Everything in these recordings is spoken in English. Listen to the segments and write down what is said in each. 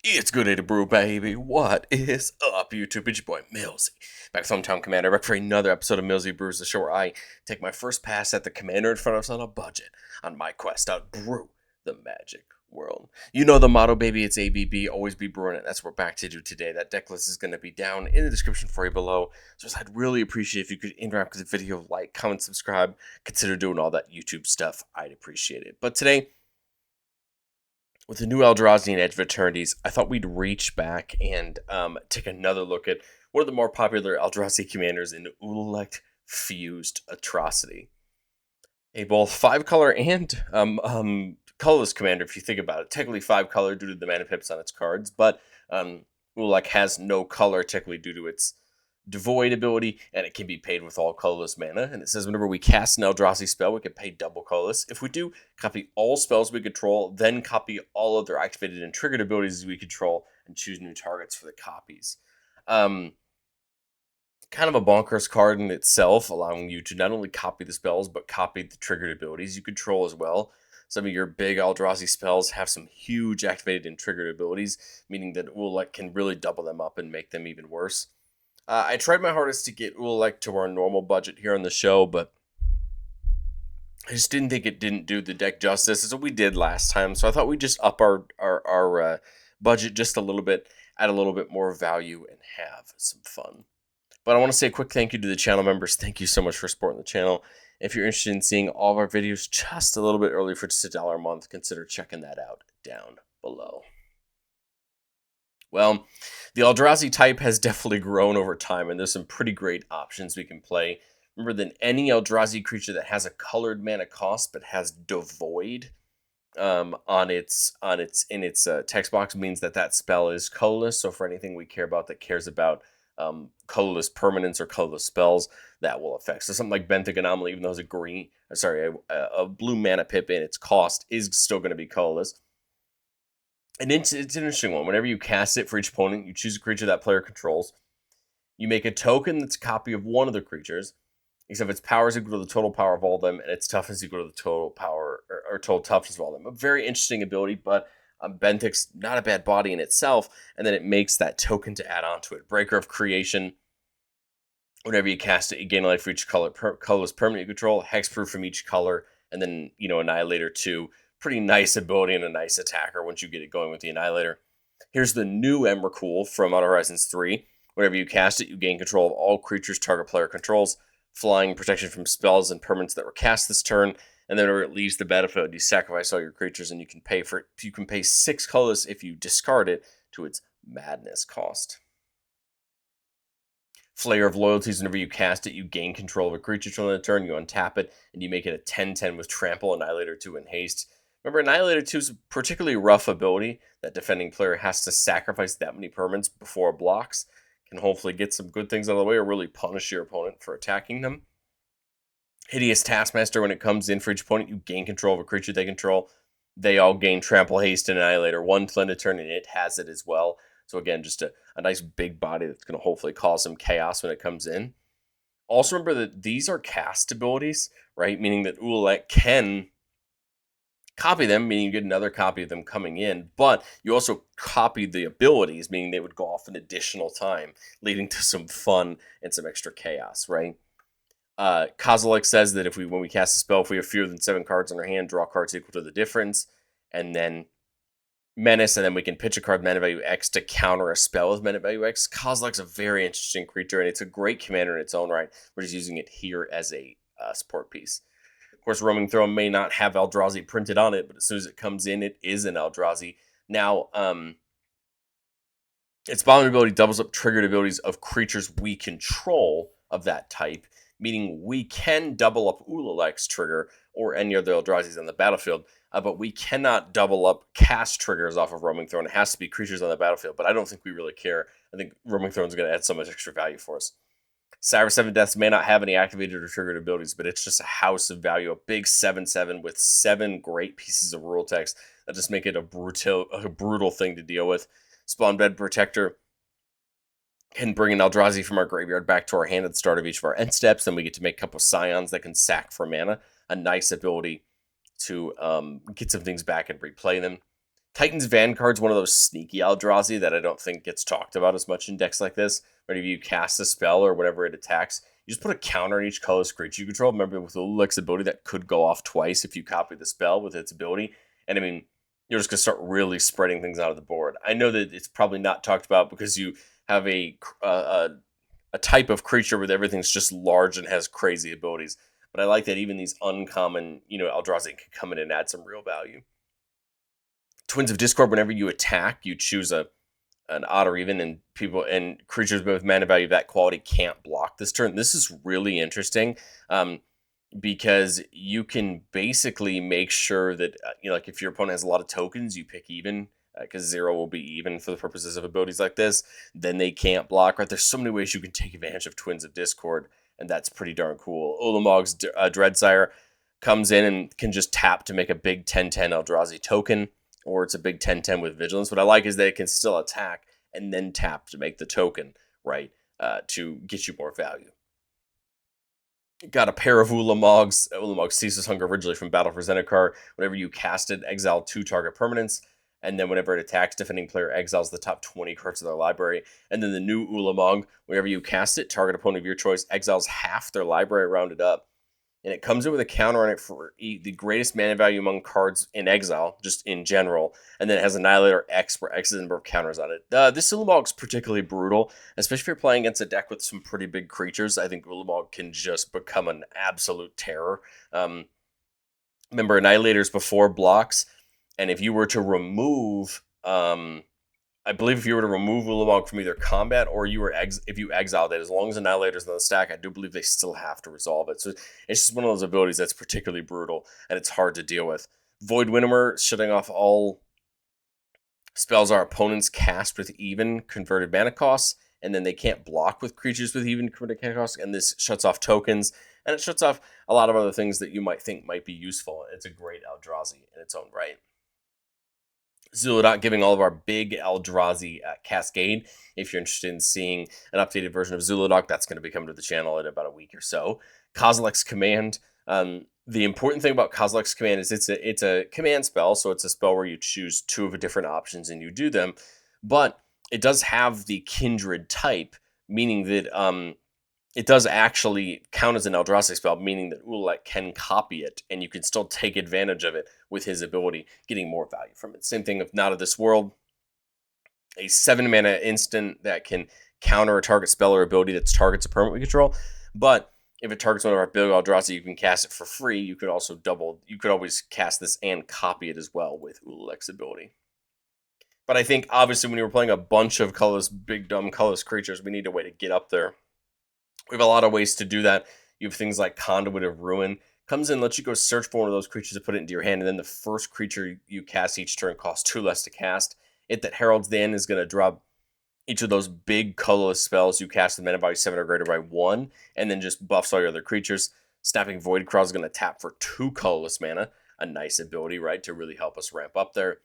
It's good day to brew, baby. What is up, YouTube? It's your boy, Millsy. Back with Hometown Commander, back for another episode of Millsy Brews, the show where I take my first pass at the commander in front of us on a budget on my quest to brew the magic world. You know the motto, baby. It's ABB, always be brewing it. That's what we're back to do today. That deck list is going to be down in the description for you below. So I'd really appreciate if you could interact with the video, like, comment, subscribe, consider doing all that YouTube stuff. I'd appreciate it. But today, with the new Eldrazi and Edge of Eternities, I thought we'd reach back and take another look at one of the more popular Eldrazi commanders in Ulalek Fused Atrocity. A both 5-color and colorless commander, if you think about it. Technically 5-color due to the mana pips on its cards, but Ulalek has no color technically due to its Devoid ability, and it can be paid with all colorless mana. And it says whenever we cast an Eldrazi spell, we can pay double colorless. If we do, copy all spells we control, then copy all other activated and triggered abilities we control, and choose new targets for the copies. Kind of a bonkers card in itself, allowing you to not only copy the spells, but copy the triggered abilities you control as well. Some of your big Eldrazi spells have some huge activated and triggered abilities, meaning that Ulalek can really double them up and make them even worse. I tried my hardest to get Ulalek to our normal budget here on the show, but I just didn't think it didn't do the deck justice as we did last time. So I thought we'd just up our budget just a little bit, add a little bit more value, and have some fun. But I want to say a quick thank you to the channel members. Thank you so much for supporting the channel. If you're interested in seeing all of our videos just a little bit early for just $1 a month, consider checking that out down below. Well, the Eldrazi type has definitely grown over time, and there's some pretty great options we can play. Remember that any Eldrazi creature that has a colored mana cost but has Devoid in its text box means that that spell is colorless. So for anything we care about that cares about colorless permanents or colorless spells, that will affect. So something like Benthic Anomaly, even though it's a blue mana pip in its cost, is still going to be colorless. And it's an interesting one. Whenever you cast it for each opponent, you choose a creature that player controls. You make a token that's a copy of one of the creatures, except its power is equal to the total power of all of them, and its toughness is equal to the total power or total toughness of all of them. A very interesting ability, but Benthic's not a bad body in itself, and then it makes that token to add on to it. Breaker of Creation. Whenever you cast it, you gain life for each colorless permanent you control, hexproof from each color, and then, Annihilator 2. Pretty nice ability and a nice attacker once you get it going with the Annihilator. Here's the new Emrakul from Outer Horizons 3. Whenever you cast it, you gain control of all creatures target player controls, flying, protection from spells and permanents that were cast this turn, and then whenever it leaves the battlefield, you sacrifice all your creatures, and you can pay 6 colorless if you discard it to its madness cost. Flayer of Loyalties, whenever you cast it, you gain control of a creature till the turn, you untap it, and you make it a 10/10 with Trample, Annihilator 2, and Haste. Remember, Annihilator 2 is a particularly rough ability that defending player has to sacrifice that many permanents before it blocks. Can hopefully get some good things out of the way or really punish your opponent for attacking them. Hideous Taskmaster, when it comes in for each opponent, you gain control of a creature they control. They all gain Trample, Haste, and Annihilator 1 till end of turn, and it has it as well. So again, just a nice big body that's going to hopefully cause some chaos when it comes in. Also remember that these are cast abilities, right? Meaning that Ulalek can copy them, meaning you get another copy of them coming in, but you also copy the abilities, meaning they would go off an additional time, leading to some fun and some extra chaos, right? Kozilek says that when we cast a spell, if we have fewer than 7 cards in our hand, draw cards equal to the difference, and then Menace, and then we can pitch a card mana value X to counter a spell with mana value X. Kozilek's a very interesting creature, and it's a great commander in its own right. We're just using it here as a support piece. Of course, Roaming Throne may not have Eldrazi printed on it, but as soon as it comes in, it is an Eldrazi. Now, its bottom ability doubles up triggered abilities of creatures we control of that type, meaning we can double up Ulalek's trigger or any other Eldrazi's on the battlefield, but we cannot double up cast triggers off of Roaming Throne. It has to be creatures on the battlefield, but I don't think we really care. I think Roaming Throne is going to add so much extra value for us. Cyber 7 Deaths may not have any activated or triggered abilities, but it's just a house of value, a big 7/7 with 7 great pieces of rule text that just make it a brutal thing to deal with. Spawnbed Protector can bring an Eldrazi from our graveyard back to our hand at the start of each of our end steps, then we get to make a couple Scions that can sack for mana. A nice ability to get some things back and replay them. Titan's Vanguard's one of those sneaky Eldrazi that I don't think gets talked about as much in decks like this. Whenever you cast a spell or whenever it attacks, you just put a counter on each colorless creature you control. Remember, with Ulalek's ability, that could go off twice if you copy the spell with its ability. And I mean, you're just going to start really spreading things out of the board. I know that it's probably not talked about because you have a type of creature where everything's just large and has crazy abilities. But I like that even these uncommon, Eldrazi can come in and add some real value. Twins of Discord, whenever you attack, you choose an odd or even, and creatures with mana value of that quality can't block this turn. This is really interesting because you can basically make sure that like if your opponent has a lot of tokens, you pick even because 0 will be even for the purposes of abilities like this. Then they can't block. Right? There's so many ways you can take advantage of Twins of Discord, and that's pretty darn cool. Ulamog's Dreadsire comes in and can just tap to make a big 10/10 Eldrazi token, or it's a big 10/10 with Vigilance. What I like is that it can still attack and then tap to make the token, right, to get you more value. Got a pair of Ulamogs. Ulamog ceases hunger originally from Battle for Zendikar. Whenever you cast it, exile 2 target permanents, and then whenever it attacks, defending player exiles the top 20 cards of their library. And then the new Ulamog, whenever you cast it, target opponent of your choice exiles half their library rounded up. And it comes in with a counter on it for the greatest mana value among cards in exile, just in general. And then it has Annihilator X, where X is the number of counters on it. This Ulamog is particularly brutal, especially if you're playing against a deck with some pretty big creatures. I think Ulamog can just become an absolute terror. Remember, Annihilators before blocks, and if you were to remove... I believe if you were to remove Ulamog from either combat or if you exiled it, as long as Annihilator's on the stack, I do believe they still have to resolve it. So it's just one of those abilities that's particularly brutal, and it's hard to deal with. Void Winnower, shutting off all spells our opponents cast with even converted mana costs, and then they can't block with creatures with even converted mana costs, and this shuts off tokens, and it shuts off a lot of other things that you might think might be useful. It's a great Eldrazi in its own right. Zuludok giving all of our big Eldrazi Cascade. If you're interested in seeing an updated version of Zuludok, that's going to be coming to the channel in about a week or so. Kozilek's Command. The important thing about Kozilek's Command is it's a command spell, so it's a spell where you choose 2 of the different options and you do them. But it does have the Kindred type, meaning that it does actually count as an Eldrazi spell, meaning that Ulalek can copy it, and you can still take advantage of it with his ability, getting more value from it. Same thing with Not of This World, a 7-mana instant that can counter a target spell or ability that targets a permanent we control. But if it targets one of our big Eldrazi, you can cast it for free. You could also you could always cast this and copy it as well with Ulalek's ability. But I think, obviously, when you're playing a bunch of colorless, big, dumb, colorless creatures, we need a way to get up there. We have a lot of ways to do that. You have things like Conduit of Ruin. Comes in, lets you go search for one of those creatures to put it into your hand, and then the first creature you cast each turn costs 2 less to cast. It that heralds the end is going to drop each of those big colorless spells you cast with mana value 7 or greater by 1, and then just buffs all your other creatures. Snapping Voidcrawl is going to tap for 2 colorless mana. A nice ability, right, to really help us ramp up there.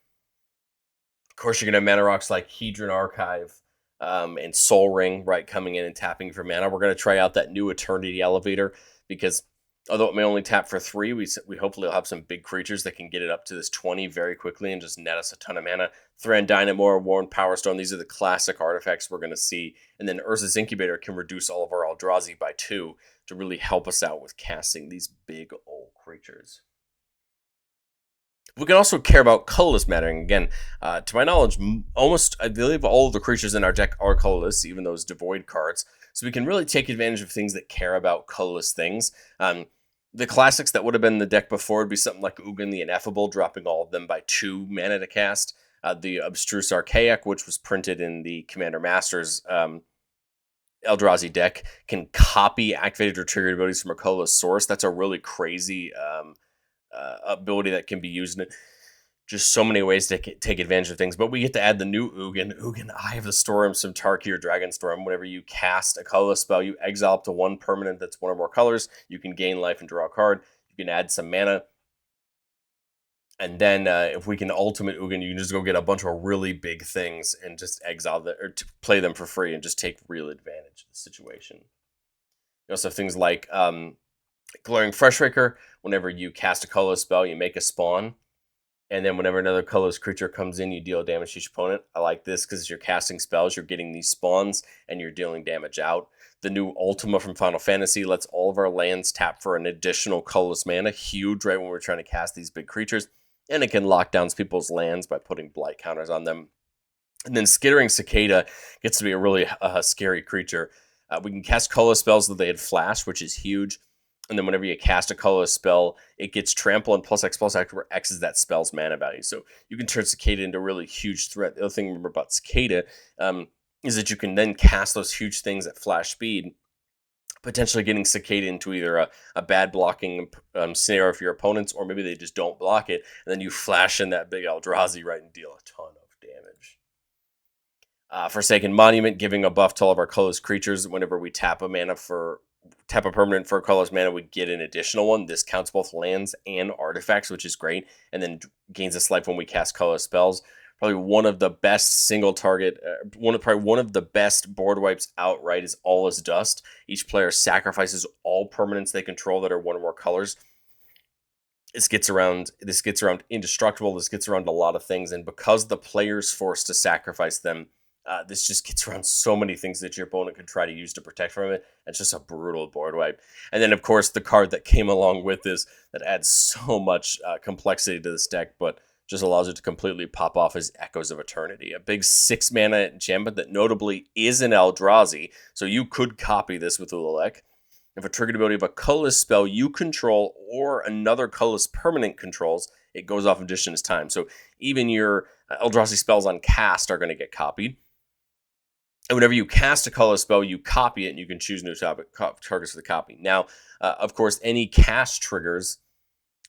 Of course, you're going to have mana rocks like Hedron Archive, and Soul Ring, right, coming in and tapping for mana. We're going to try out that new Eternity Elevator because although it may only tap for 3, we hopefully will have some big creatures that can get it up to this 20 very quickly and just net us a ton of mana. Thran Dynamo, Worn Power Stone, these are the classic artifacts we're going to see. And then Urza's Incubator can reduce all of our Eldrazi by 2 to really help us out with casting these big old creatures. We can also care about colorless mattering. Again, to my knowledge, I believe all of the creatures in our deck are colorless, even those devoid cards. So we can really take advantage of things that care about colorless things. The classics that would have been in the deck before would be something like Ugin the Ineffable, dropping all of them by 2 mana to cast. The Abstruse Archaic, which was printed in the Commander Masters Eldrazi deck, can copy activated or triggered abilities from a colorless source. That's a really crazy ability that can be used in just so many ways to take advantage of things. But we get to add the new Ugin, Eye of the Storm, Simtarki, or Dragonstorm. Whenever you cast a colorless spell, you exile up to 1 permanent that's 1 or more colors. You can gain life and draw a card. You can add some mana. And then if we can ultimate Ugin, you can just go get a bunch of really big things and just exile them, or to play them for free and just take real advantage of the situation. You also have things like Glaring Freshraker. Whenever you cast a colorless spell, you make a spawn. And then whenever another colorless creature comes in, you deal damage to each opponent. I like this because you're casting spells, you're getting these spawns, and you're dealing damage out. The new Ultima from Final Fantasy lets all of our lands tap for an additional colorless mana. Huge, right, when we're trying to cast these big creatures. And it can lock down people's lands by putting blight counters on them. And then Skittering Cicada gets to be a really scary creature. We can cast colorless spells that they had flash, which is huge. And then whenever you cast a colorless spell, it gets trample and +X where X is that spell's mana value. So you can turn Cicada into a really huge threat. The other thing to remember about Cicada is that you can then cast those huge things at flash speed, potentially getting Cicada into either a bad blocking scenario for your opponents, or maybe they just don't block it, and then you flash in that big Eldrazi, right, and deal a ton of damage. Forsaken Monument, giving a buff to all of our colorless creatures. Whenever we tap a permanent for a colorless mana, we get an additional one. This counts both lands and artifacts, which is great, and then gains us life when we cast colorless spells. Probably one of the best single target, one of the best board wipes outright is All Is Dust. Each player sacrifices all permanents they control that are one or more colors. This gets around indestructible. This gets around a lot of things, and because the player's forced to sacrifice them, this just gets around so many things that your opponent could try to use to protect from it. It's just a brutal board wipe. And then, of course, the card that came along with this that adds so much complexity to this deck, but just allows it to completely pop off is Echoes of Eternity, a big 6-mana enchantment that notably is an Eldrazi, so you could copy this with Ulalek. If a triggered ability of a colorless spell you control or another colorless permanent controls, it goes off in addition to time. So even your Eldrazi spells on cast are going to get copied. And whenever you cast a colorless spell, you copy it, and you can choose new targets for the copy. Now, of course, any cast triggers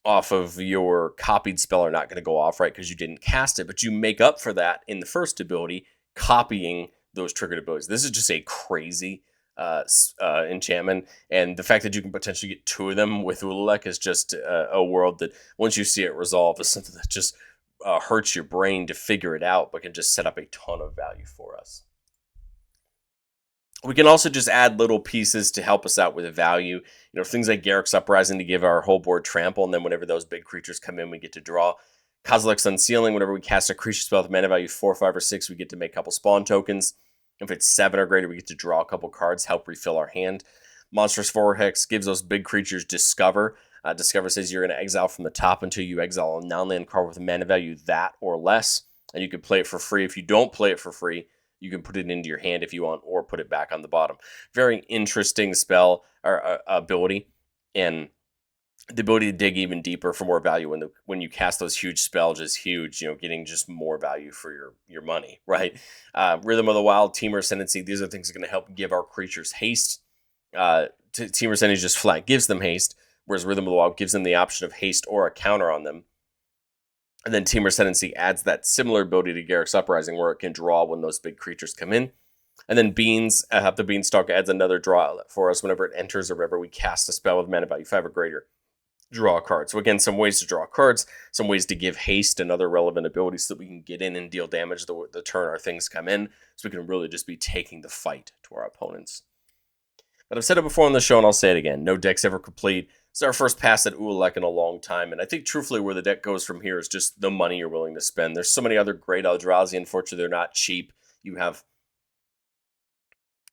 off of your copied spell are not going to go off, right, because you didn't cast it, but you make up for that in the first ability, copying those triggered abilities. This is just a crazy enchantment, and the fact that you can potentially get 2 of them with Ulalek is just a world that, once you see it resolve, is something that just hurts your brain to figure it out, but can just set up a ton of value for us. We can also just add little pieces to help us out with a value. Things like Garruk's Uprising to give our whole board trample, and then whenever those big creatures come in, we get to draw. Kozilek's Unsealing, whenever we cast a creature spell with mana value 4, 5, or 6, we get to make a couple spawn tokens. If it's 7 or greater, we get to draw a couple cards, help refill our hand. Monstrous Vortex gives those big creatures Discover. Discover says you're going to exile from the top until you exile a non-land card with a mana value that or less, and you can play it for free. If you don't play it for free, you can put it into your hand if you want, or put it back on the bottom. Very interesting spell or ability, and the ability to dig even deeper for more value when you cast those huge spells is huge. Getting just more value for your money, right? Rhythm of the Wild, Team Ascendancy. These are things that are going to help give our creatures haste. Team Ascendancy just flat gives them haste, whereas Rhythm of the Wild gives them the option of haste or a counter on them. And then Team Ascendancy adds that similar ability to Garruk's Uprising, where it can draw when those big creatures come in. And then the Beanstalk adds another draw for us whenever it enters or whenever we cast a spell with mana value 5 or greater. Draw a card. So again, some ways to draw cards, some ways to give haste and other relevant abilities so that we can get in and deal damage the turn our things come in, so we can really just be taking the fight to our opponents. But I've said it before on the show, and I'll say it again. No deck's ever complete. It's our first pass at Ulalek in a long time, and I think truthfully where the deck goes from here is just the money you're willing to spend. There's so many other great Eldrazi. Unfortunately, they're not cheap. You have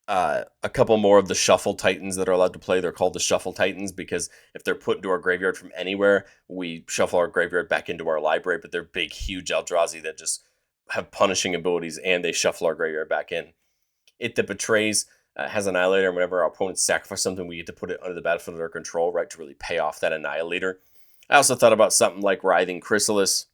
a couple more of the Shuffle Titans that are allowed to play. They're called the Shuffle Titans because if they're put into our graveyard from anywhere, we shuffle our graveyard back into our library, but they're big, huge Eldrazi that just have punishing abilities, and they shuffle our graveyard back in. It That Betrays has Annihilator, and whenever our opponents sacrifice something, we get to put it under the battlefield under control, right, to really pay off that Annihilator. I also thought about something like Writhing Chrysalis.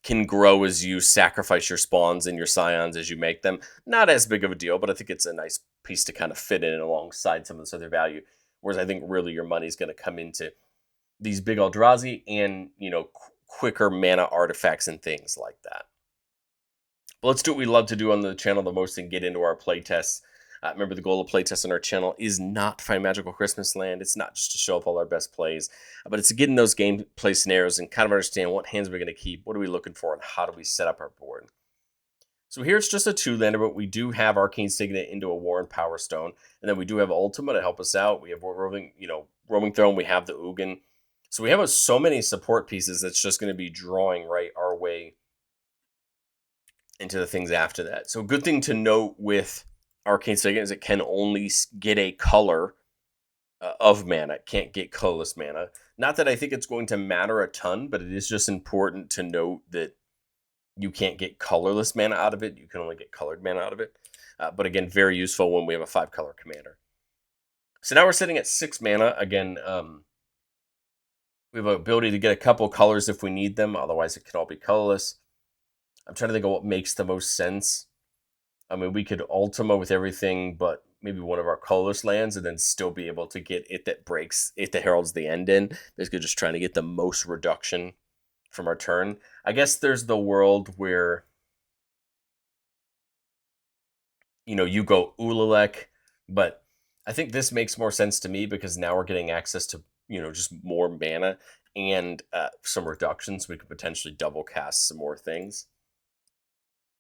Can grow as you sacrifice your spawns and your scions as you make them. Not as big of a deal, but I think it's a nice piece to kind of fit in alongside some of this other value. Whereas I think really your money's going to come into these big Eldrazi and, quicker mana artifacts and things like that. But let's do what we love to do on the channel the most and get into our playtests. Remember, the goal of playtests on our channel is not to find magical Christmas land. It's not just to show up all our best plays, but it's to get in those gameplay scenarios and kind of understand what hands we're going to keep, what are we looking for, and how do we set up our board. So here it's just a 2-lander, but we do have Arcane Signet into a War and Power Stone, and then we do have Ultima to help us out. We have Roaming Throne, we have the Ugin. So we have so many support pieces that's just going to be drawing right our way into the things after that. So good thing to note with Arcane Signet is it can only get a color of mana. It can't get colorless mana. Not that I think it's going to matter a ton, but it is just important to note that you can't get colorless mana out of it. You can only get colored mana out of it. But again, very useful when we have a 5-color commander. So now we're sitting at 6 mana. Again, we have the ability to get a couple colors if we need them. Otherwise, it can all be colorless. I'm trying to think of what makes the most sense. I mean, we could Ultima with everything, but maybe one of our colorless lands, and then still be able to get it that breaks, it that heralds the end in. Basically, just trying to get the most reduction from our turn. I guess there's the world where, you go Ulalek, but I think this makes more sense to me because now we're getting access to, just more mana and some reductions. We could potentially double cast some more things.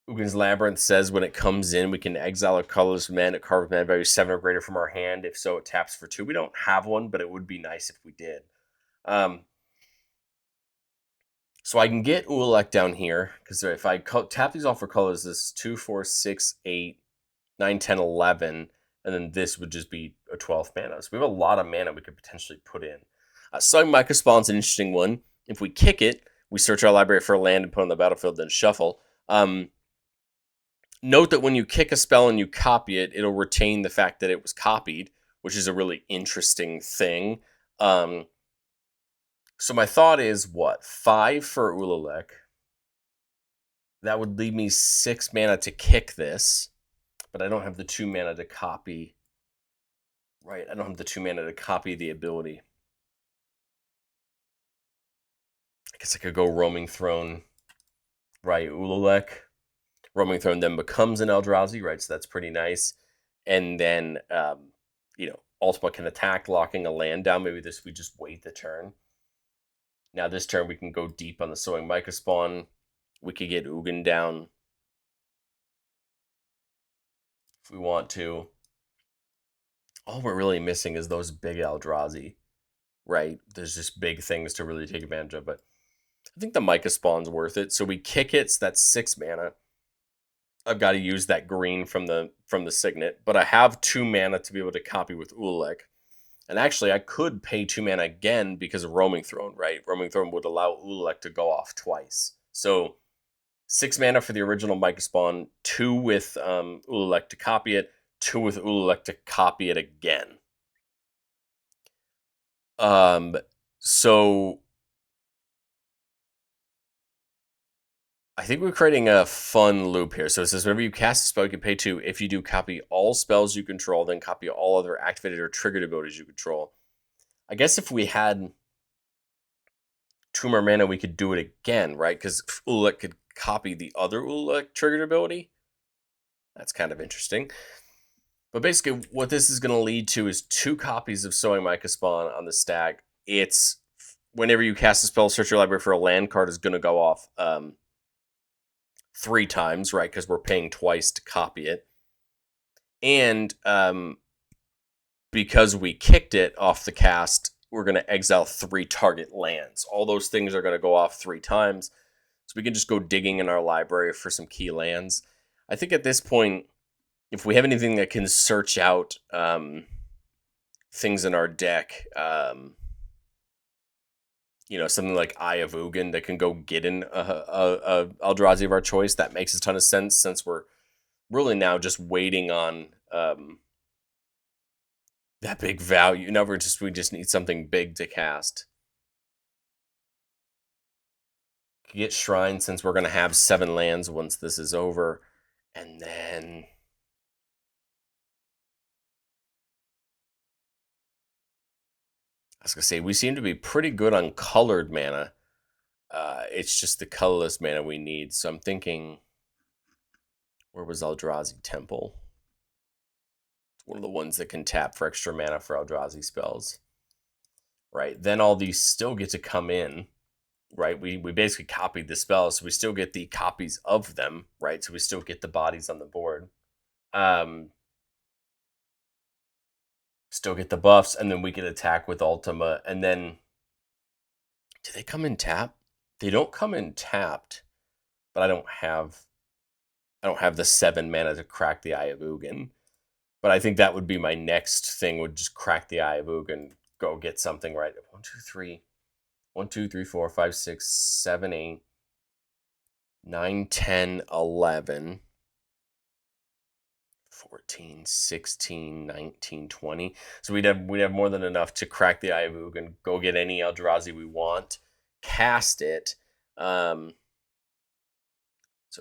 Ugin's Labyrinth says when it comes in, we can exile a colorless mana, carve mana value 7 or greater from our hand. If so, it taps for 2. We don't have one, but it would be nice if we did. So I can get Ulalek down here, because if I tap these off for colors, this is 2, 4, 6, 8, 9, 10, 11, and then this would just be a 12th mana. So we have a lot of mana we could potentially put in. Sowing Microspawn's an interesting one. If we kick it, we search our library for a land and put it on the battlefield, then shuffle. Note that when you kick a spell and you copy it, it'll retain the fact that it was copied, which is a really interesting thing. So my thought is, 5 for Ulalek. That would leave me 6 mana to kick this, but I don't have the 2 mana to copy. Right, I don't have the 2 mana to copy the ability. I guess I could go Roaming Throne, right, Ulalek. Roaming Throne then becomes an Eldrazi, right? So that's pretty nice. And then, Ultima can attack, locking a land down. Maybe we just wait the turn. Now this turn we can go deep on the Sowing Microspawn. We could get Ugin down if we want to. All we're really missing is those big Eldrazi, right? There's just big things to really take advantage of, but I think the Microspawn's worth it. So we kick it, so that's 6 mana. I've got to use that green from the Signet, but I have 2 mana to be able to copy with Ulalek. And actually, I could pay 2 mana again because of Roaming Throne, right? Roaming Throne would allow Ulalek to go off twice. So 6 mana for the original Microspawn, 2 with Ulalek to copy it, 2 with Ulalek to copy it again. So I think we're creating a fun loop here. So it says whenever you cast a spell, you can pay 2. If you do, copy all spells you control, then copy all other activated or triggered abilities you control. I guess if we had 2 more mana, we could do it again, right? Because Ulalek could copy the other Ulalek triggered ability. That's kind of interesting. But basically, what this is going to lead to is 2 copies of Sowing Microspawn on the stack. It's whenever you cast a spell, search your library for a land card is going to go off 3 times, right? Because we're paying twice to copy it. And because we kicked it off the cast, we're going to exile 3 target lands. All those things are going to go off 3 times. So we can just go digging in our library for some key lands. I think at this point, if we have anything that can search out things in our deck, something like Eye of Ugin that can go get in a Eldrazi of our choice, that makes a ton of sense since we're really now just waiting on that big value. Now we just need something big to cast. Get Shrine since we're going to have 7 lands once this is over. And then I was going to say, we seem to be pretty good on colored mana. It's just the colorless mana we need. So I'm thinking, where was Eldrazi Temple? It's one of the ones that can tap for extra mana for Eldrazi spells. Right? Then all these still get to come in. Right? We basically copied the spells, so we still get the copies of them. Right? So we still get the bodies on the board. Still get the buffs, and then we can attack with Ultima, and then Do they come in tap? They don't come in tapped, but I don't have the 7 mana to crack the Eye of Ugin. But I think that would be my next thing, would just crack the Eye of Ugin, go get something right. 1, 2, 3. 1, 2, 3, 4, 5, 6, 7, 8, 9, 10, 11, 14, 16, 19, 20. So we'd have more than enough to crack the Eye of Ugin, go get any Eldrazi we want, cast it. So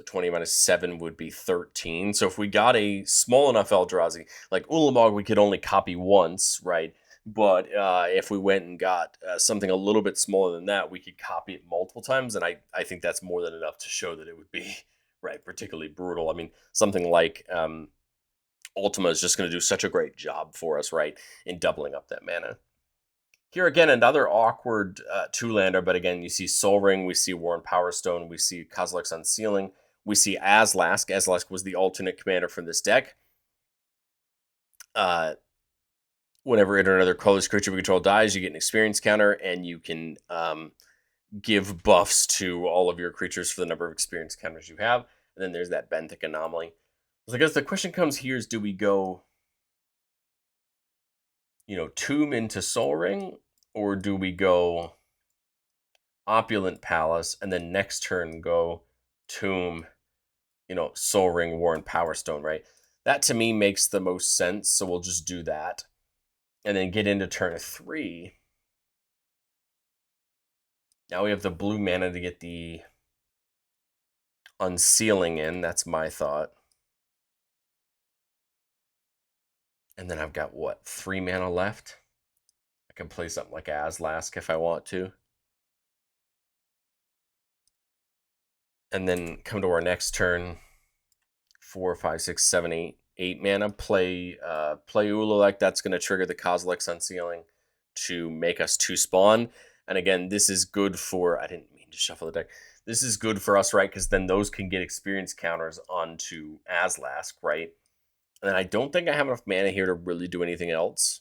20 minus 7 would be 13. So if we got a small enough Eldrazi, like Ulamog, we could only copy once, right? But if we went and got something a little bit smaller than that, we could copy it multiple times. And I think that's more than enough to show that it would be, right, particularly brutal. I mean, something like Ultima is just going to do such a great job for us, right, in doubling up that mana. Here again, another awkward two-lander, but again, you see Soul Ring, we see Warren Powerstone, we see Kozilek's Unsealing, we see Azlask. Azlask was the alternate commander from this deck. Whenever it or another colorless creature we control dies, you get an experience counter, and you can give buffs to all of your creatures for the number of experience counters you have. And then there's that Benthic Anomaly. So I guess the question comes here is, do we go, Tomb into Soul Ring, or do we go Opulent Palace, and then next turn go Tomb, Soul Ring, Warren Powerstone, right? That to me makes the most sense, so we'll just do that. And then get into turn 3. Now we have the blue mana to get the Unsealing in. That's my thought. And then I've got, 3 mana left? I can play something like Azlask if I want to. And then come to our next turn. 4, 5, 6, 7, 8. 8 mana. Play Ulalek. That's going to trigger the Kozilek's Unsealing to make us 2 spawn. And again, this is good for... I didn't mean to shuffle the deck. This is good for us, right? Because then those can get experience counters onto Azlask, right? And then I don't think I have enough mana here to really do anything else.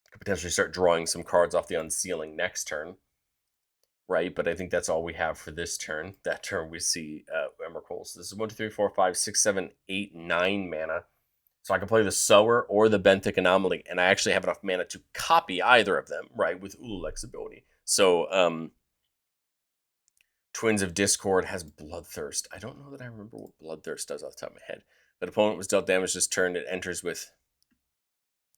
I could potentially start drawing some cards off the Unsealing next turn, right? But I think that's all we have for this turn. That turn we see Emrakul. So this is 1, 2, 3, 4, 5, 6, 7, 8, 9 mana. So I can play the Sower or the Benthic Anomaly, and I actually have enough mana to copy either of them, right, with Ulalek's ability. So Twins of Discord has Bloodthirst. I don't know that I remember what Bloodthirst does off the top of my head. But opponent was dealt damage this turn. It enters with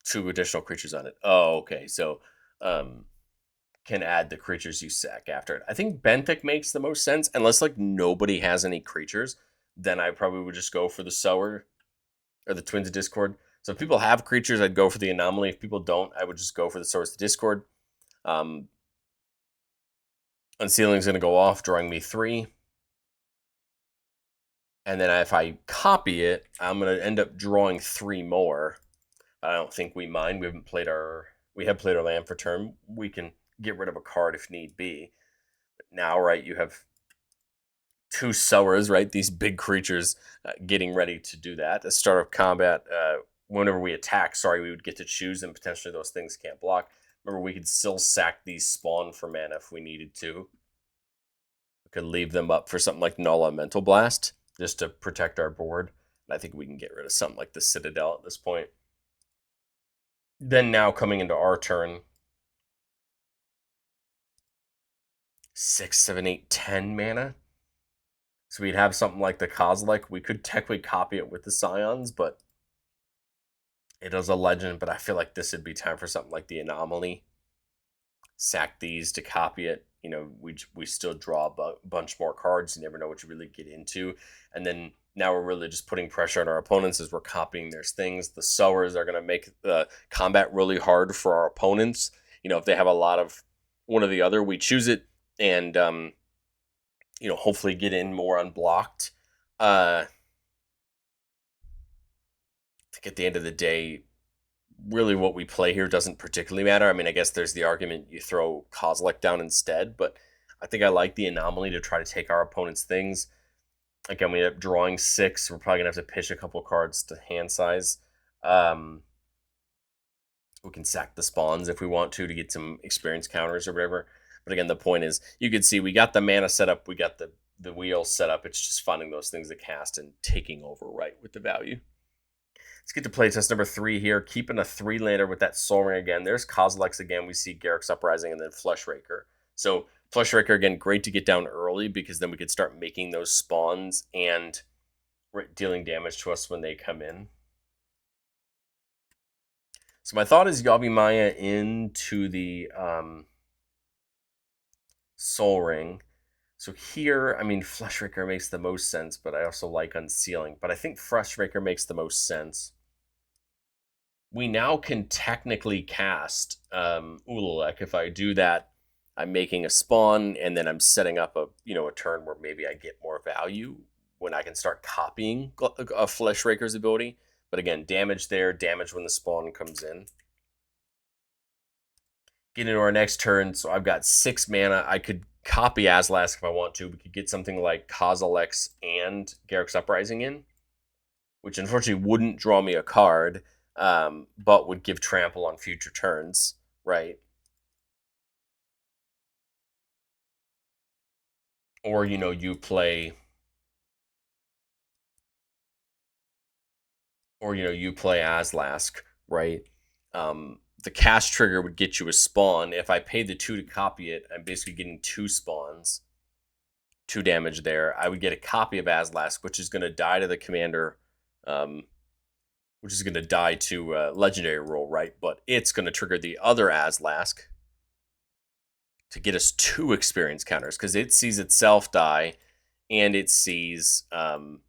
2 additional creatures on it. Oh, okay. So can add the creatures you sack after it. I think Benthic makes the most sense. Unless nobody has any creatures, then I probably would just go for the Sower or the Twins of Discord. So if people have creatures, I'd go for the Anomaly. If people don't, I would just go for the Swords of Discord. Unsealing is going to go off, drawing me 3. And then if I copy it, I'm going to end up drawing 3 more. I don't think we mind. We have played our land for turn. We can get rid of a card if need be. But now, right, you have 2 Sowers, right? These big creatures getting ready to do that. At the start of combat, whenever we attack, we would get to choose, and potentially those things can't block. Remember, we could still sack these spawn for mana if we needed to. We could leave them up for something like Null Mental Blast, just to protect our board. And I think we can get rid of something like the Citadel at this point. Then now coming into our turn, 6, 7, 8, 10 mana. So we'd have something like the Kozilek. We could technically copy it with the Scions, but it is a legend. But I feel like this would be time for something like the Anomaly. Sack these to copy it. We still draw a bunch more cards. You never know what you really get into. And then now we're really just putting pressure on our opponents as we're copying their things. The Sowers are going to make the combat really hard for our opponents. If they have a lot of one or the other, we choose it and, hopefully get in more unblocked. I think at the end of the day, really what we play here doesn't particularly matter. I mean, I guess there's the argument you throw Kozilek down instead, but I think I like the Anomaly to try to take our opponent's things. Again, we end up drawing 6. We're probably going to have to pitch a couple cards to hand size. We can sack the spawns if we want to get some experience counters or whatever. But again, the point is, you can see we got the mana set up, we got the wheel set up. It's just finding those things to cast and taking over right with the value. Let's get to playtest number 3 here. Keeping a 3-lander with that Soul Ring again. There's Kozilek's again. We see Garruk's Uprising and then Fleshraker. So Fleshraker again, great to get down early because then we could start making those spawns and dealing damage to us when they come in. So my thought is Yawgmoth's into the Soul Ring. So here, I mean, Fleshraker makes the most sense, but I also like Unsealing. But I think Fleshraker makes the most sense. We now can technically cast Ulalek. If I do that, I'm making a spawn, and then I'm setting up a turn where maybe I get more value when I can start copying a Fleshraker's ability. But again, damage there, damage when the spawn comes in. Get into our next turn, so I've got 6 mana. I could copy Azlask if I want to. We could get something like Kozilek's and Garruk's Uprising in, which unfortunately wouldn't draw me a card, but would give trample on future turns, right? Or, you play... Or, you play Azlask, right? The cast trigger would get you a spawn. If I paid the 2 to copy it, I'm basically getting 2 spawns. 2 damage there. I would get a copy of Azlask, which is going to die to the commander, which is going to die to legendary rule, right? But it's going to trigger the other Azlask to get us 2 experience counters because it sees itself die and it sees the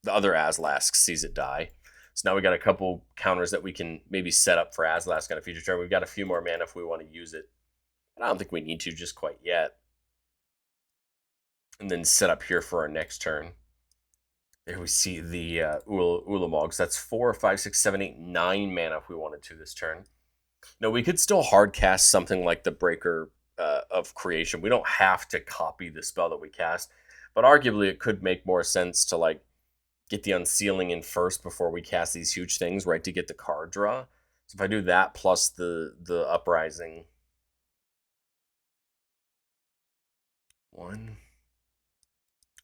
other Azlask sees it die. So now we got a couple counters that we can maybe set up for Azlask on a future turn. We've got a few more mana if we want to use it. But I don't think we need to just quite yet. And then set up here for our next turn. There we see the Ulamogs. That's 4, 5, 6, 7, 8, 9 mana if we wanted to this turn. No, we could still hard cast something like the Breaker of Creation. We don't have to copy the spell that we cast, but arguably it could make more sense to like get the Unsealing in first before we cast these huge things, right, to get the card draw. So if I do that plus the Uprising, 1.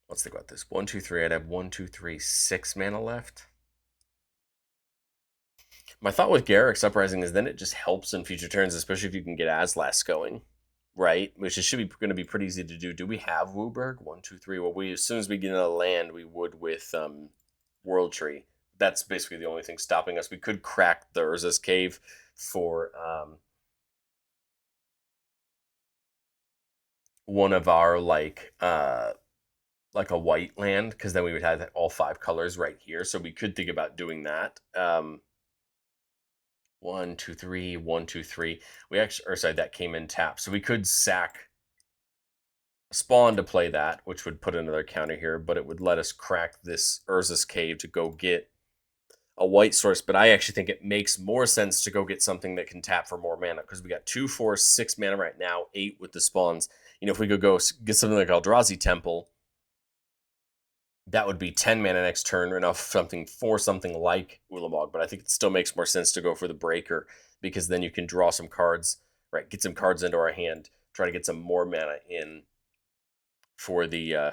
Let's think about this. 1, 2, 3. I'd have 1, 2, 3, 6 mana left. My thought with Garruk's Uprising is then it just helps in future turns, especially if you can get Azlask going, right? Which should be going to be pretty easy to do. Do we have Wooburg? 1, 2, 3. Well, as soon as we get into land, we would with World Tree. That's basically the only thing stopping us. We could crack the Urza's Cave for one of our like a white land, because then we would have all 5 colors right here. So we could think about doing that. 1, 2, 3, 1, 2, 3. We actually, or sorry, that came in tap. So we could sack a spawn to play that, which would put another counter here, but it would let us crack this Urza's Cave to go get a white source. But I actually think it makes more sense to go get something that can tap for more mana, because we got 2, 4, 6 mana right now, 8 with the spawns. If we could go get something like Eldrazi Temple, that would be 10 mana next turn, or enough something for something like Ulamog. But I think it still makes more sense to go for the Breaker, because then you can draw some cards, right? Get some cards into our hand, try to get some more mana in for the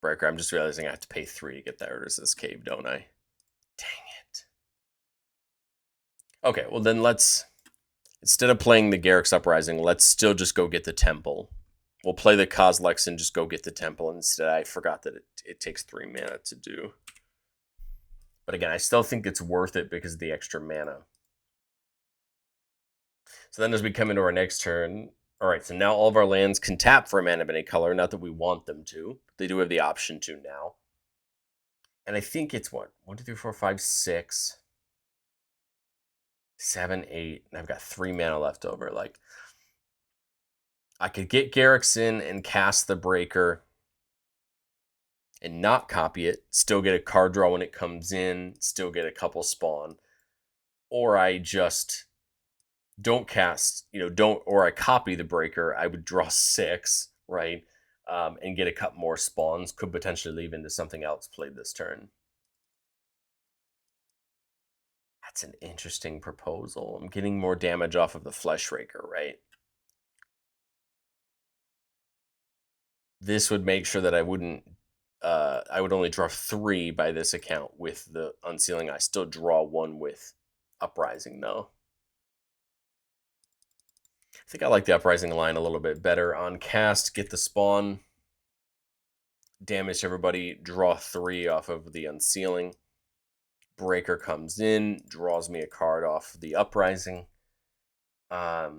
Breaker. I'm just realizing I have to pay 3 to get that Urza's Cave, don't I? Dang it. Okay, well then let's, instead of playing the Garruk's Uprising, let's still just go get the Temple. We'll play the Kozilek's and just go get the Temple instead. I forgot that it takes 3 mana to do. But again, I still think it's worth it because of the extra mana. So then as we come into our next turn, all right, so now all of our lands can tap for a mana of any color. Not that we want them to. But they do have the option to now. And I think it's what? 1, 2, 3, 4, 5, 6, 7, 8. And I've got 3 mana left over. Like, I could get Garruk's in and cast the Breaker and not copy it, still get a card draw when it comes in, still get a couple spawn. Or I just don't cast, or I copy the Breaker, I would draw 6, right? And get a couple more spawns, could potentially leave into something else played this turn. That's an interesting proposal. I'm getting more damage off of the Fleshraker, right? This would make sure that I wouldn't. I would only draw 3 by this account with the unsealing. I still draw 1 with Uprising, though. I think I like the Uprising line a little bit better. On cast, get the spawn, damage everybody, draw 3 off of the unsealing. Breaker comes in, draws me a card off the Uprising. I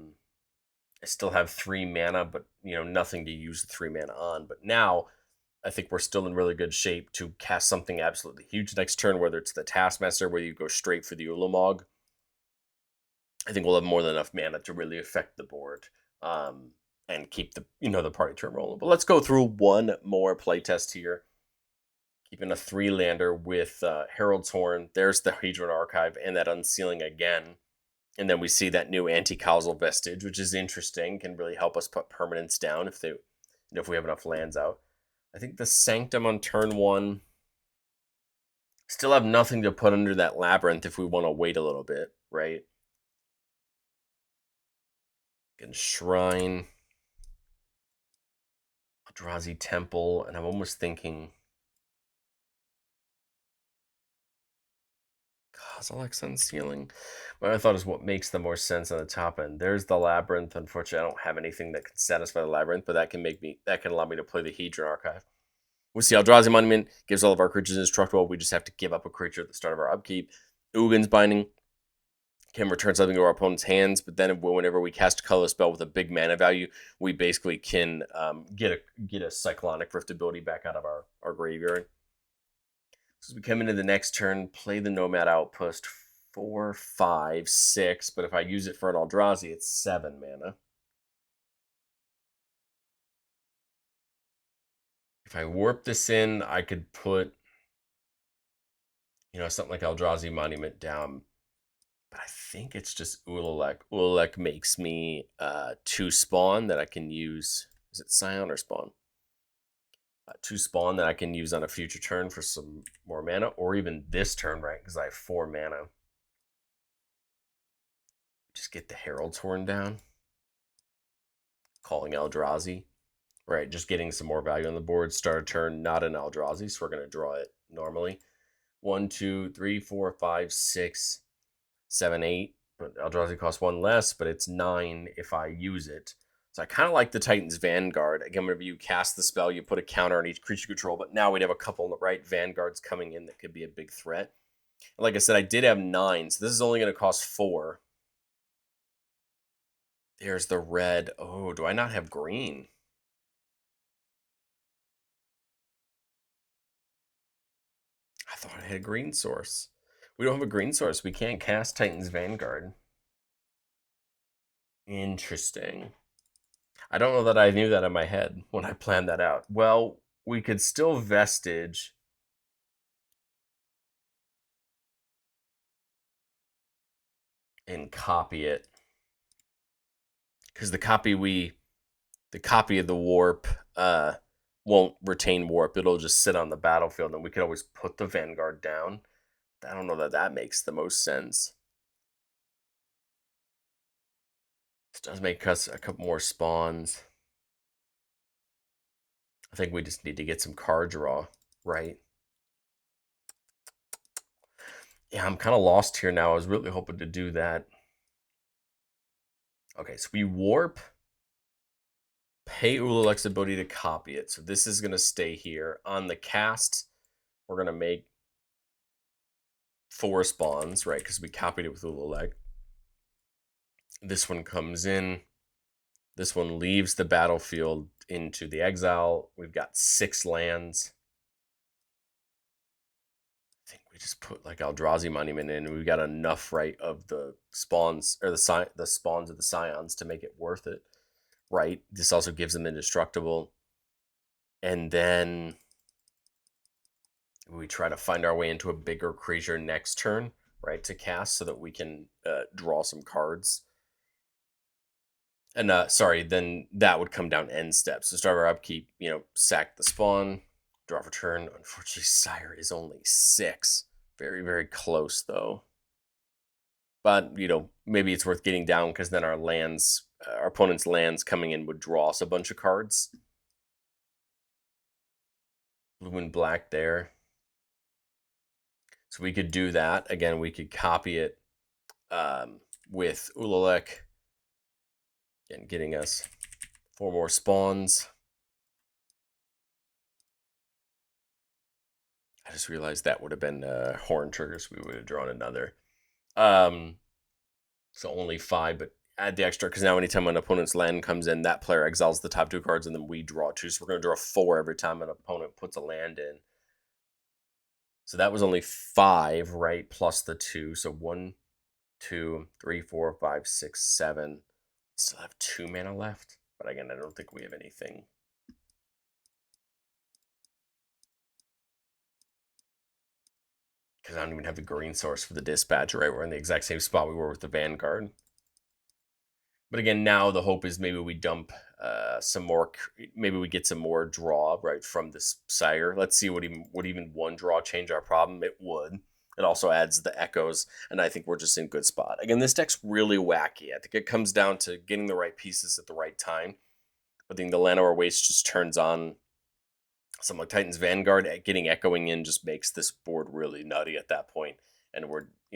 still have 3 mana, but nothing to use the 3 mana on. But now I think we're still in really good shape to cast something absolutely huge next turn, whether it's the Taskmaster, where you go straight for the Ulamog. I think we'll have more than enough mana to really affect the board and keep the party turn rolling. But let's go through one more playtest here. Keeping a 3-lander with Herald's Horn. There's the Hedron Archive and that unsealing again. And then we see that new anti-causal vestige, which is interesting, can really help us put permanents down if we have enough lands out. I think the Sanctum on turn 1. Still have nothing to put under that Labyrinth if we want to wait a little bit, right? And Shrine. Eldrazi Temple, and I'm almost thinking Kozilek's unsealing. What I thought is what makes the more sense on the top end. There's the Labyrinth. Unfortunately, I don't have anything that can satisfy the Labyrinth, but that can allow me to play the Hedron Archive. We see Eldrazi Monument gives all of our creatures indestructible. We just have to give up a creature at the start of our upkeep. Ugin's Binding can return something to our opponent's hands, but then whenever we cast a colorless spell with a big mana value, we basically can get a Cyclonic Rift ability back out of our graveyard. So as we come into the next turn, play the Nomad Outpost 4, 5, 6, but if I use it for an Eldrazi, it's 7 mana. If I warp this in, I could put something like Eldrazi Monument down. But I think it's just Ulalek. Ulalek makes me 2 spawn that I can use. Is it Scion or Spawn? 2 spawn that I can use on a future turn for some more mana, or even this turn, right? Because I have 4 mana. Just get the Herald's Horn down. Calling Eldrazi. Right, just getting some more value on the board. Start a turn, not an Eldrazi, so we're going to draw it normally. 1, 2, 3, 4, 5, 6, 7, 8. But Eldrazi costs 1 less, but it's 9 if I use it. So I kind of like the Titan's Vanguard. Again, whenever you cast the spell, you put a counter on each creature control, but now we'd have a couple on the right Vanguards coming in that could be a big threat. And like I said, I did have 9, so this is only going to cost 4. There's the red. Oh, do I not have green? I thought I had a green source. We don't have a green source. We can't cast Titan's Vanguard. Interesting. I don't know that I knew that in my head when I planned that out. Well, we could still Vestige. And copy it. Because the copy of the warp won't retain warp. It'll just sit on the battlefield, and we could always put the Vanguard down. I don't know that makes the most sense. This does make us a couple more spawns. I think we just need to get some card draw, right? Yeah, I'm kind of lost here now. I was really hoping to do that. Okay, so we warp, pay Ulalek's ability to copy it. So this is going to stay here. On the cast, we're going to make 4 spawns, right? Because we copied it with Ulalek. This one comes in. This one leaves the battlefield into the exile. We've got 6 lands. I think we just put like Eldrazi Monument in. We've got enough, right, of the spawns or the spawns of the Scions to make it worth it, right? This also gives them indestructible. And then we try to find our way into a bigger creature next turn, right, to cast so that we can draw some cards. And then that would come down end steps. So start our upkeep, sack the spawn, draw for turn. Unfortunately, Sire is only 6. Very, very close, though. But, maybe it's worth getting down because then our opponent's lands coming in would draw us a bunch of cards. blue and black there. So we could do that. Again, we could copy it with Ulalek. Again, getting us 4 more spawns. I just realized that would have been horn triggers. We would have drawn another. So only 5, but add the extra because now anytime an opponent's land comes in, that player exiles the top 2 cards and then we draw 2. So we're going to draw 4 every time an opponent puts a land in. So that was only 5, right? Plus the 2. So 1, 2, 3, 4, 5, 6, 7. Still have 2 mana left. But again, I don't think we have anything. Because I don't even have the green source for the dispatch, right? We're in the exact same spot we were with the Vanguard. But again, now the hope is maybe we dump some more. Maybe we get some more draw right from this Sire. Let's see would even 1 draw change our problem. It would. It also adds the echoes, and I think we're just in good spot. Again, this deck's really wacky. I think it comes down to getting the right pieces at the right time. I think the Llanowar Waste just turns on something like Titan's Vanguard. Getting echoing in just makes this board really nutty at that point. And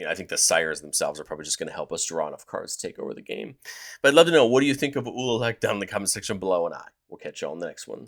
I think the Sires themselves are probably just going to help us draw enough cards to take over the game. But I'd love to know, what do you think of Ulalek down in the comment section below, and I will catch you on the next one.